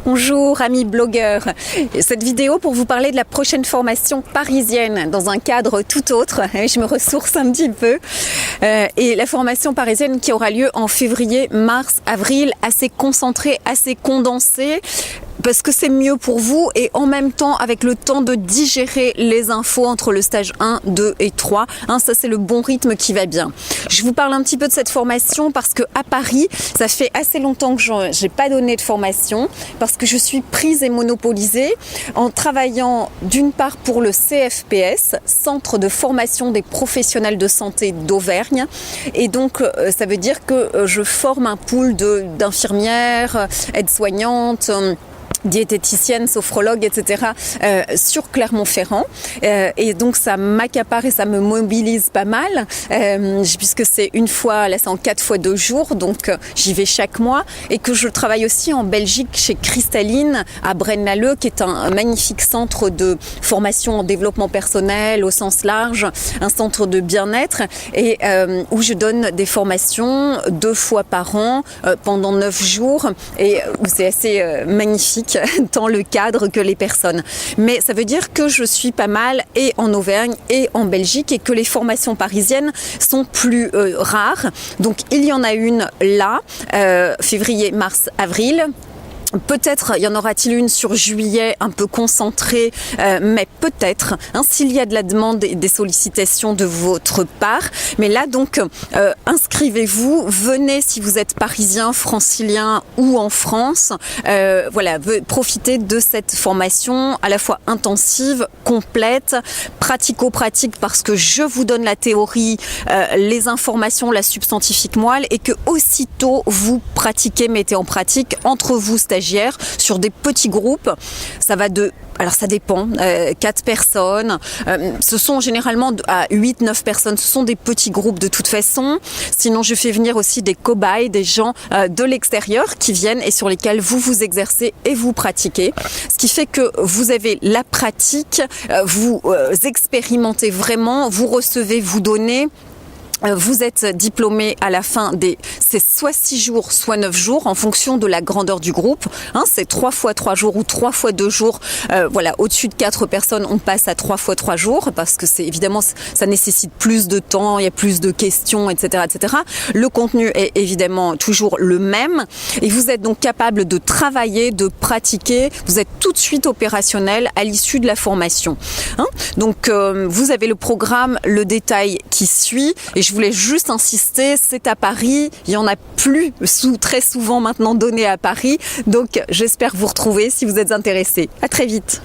Bonjour amis blogueurs, cette vidéo pour vous parler de la prochaine formation parisienne dans un cadre tout autre, je me ressource un petit peu, et la formation parisienne qui aura lieu en février, mars, avril, assez concentrée, assez condensée, parce que c'est mieux pour vous et en même temps avec le temps de digérer les infos entre le stage 1, 2 et 3. Ça c'est le bon rythme qui va bien. Je vous parle un petit peu de cette formation parce que à Paris, ça fait assez longtemps que j'ai pas donné de formation parce que je suis prise et monopolisée en travaillant d'une part pour le CFPS, Centre de formation des professionnels de santé d'Auvergne, et donc ça veut dire que je forme un pool d'infirmières, aides-soignantes, diététicienne, sophrologue, etc. Sur Clermont-Ferrand. Et donc ça m'accapare et ça me mobilise pas mal, puisque c'est une fois, là c'est en 4 fois 2 jours, donc j'y vais chaque mois, et que je travaille aussi en Belgique chez Cristalline à Braine-l'Alleud, qui est un magnifique centre de formation en développement personnel au sens large, un centre de bien-être, et où je donne des formations 2 fois par an pendant 9 jours, et où c'est assez magnifique tant le cadre que les personnes. Mais ça veut dire que je suis pas mal et en Auvergne et en Belgique et que les formations parisiennes sont plus rares. Donc il y en a une là, février, mars, avril. Peut-être y en aura-t-il une sur juillet un peu concentrée, mais peut-être, s'il y a de la demande et des sollicitations de votre part. Mais là donc, inscrivez-vous, venez si vous êtes parisien, francilien ou en France. Voilà, profitez de cette formation à la fois intensive, complète, pratico-pratique parce que je vous donne la théorie, les informations, la substantifique moelle, et que aussitôt vous pratiquez, mettez en pratique entre vous stagiaires sur des petits groupes. Ça va alors ça dépend, 4 personnes, ce sont généralement à 8-9 personnes, ce sont des petits groupes de toute façon. Sinon je fais venir aussi des cobayes, des gens de l'extérieur qui viennent et sur lesquels vous vous exercez et vous pratiquez. Ce qui fait que vous avez la pratique, vous expérimentez vraiment, vous recevez, vous donnez. Vous êtes diplômé à la fin c'est soit 6 jours, soit 9 jours, en fonction de la grandeur du groupe. C'est 3 fois 3 jours ou 3 fois 2 jours. Voilà, au-dessus de 4 personnes, on passe à 3 fois 3 jours parce que c'est évidemment, ça nécessite plus de temps, il y a plus de questions, etc., etc. Le contenu est évidemment toujours le même et vous êtes donc capable de travailler, de pratiquer. Vous êtes tout de suite opérationnel à l'issue de la formation. Donc, vous avez le programme, le détail qui suit, et je voulais juste insister, c'est à Paris, il n'y en a plus très souvent maintenant donné à Paris, donc j'espère vous retrouver si vous êtes intéressés. À très vite.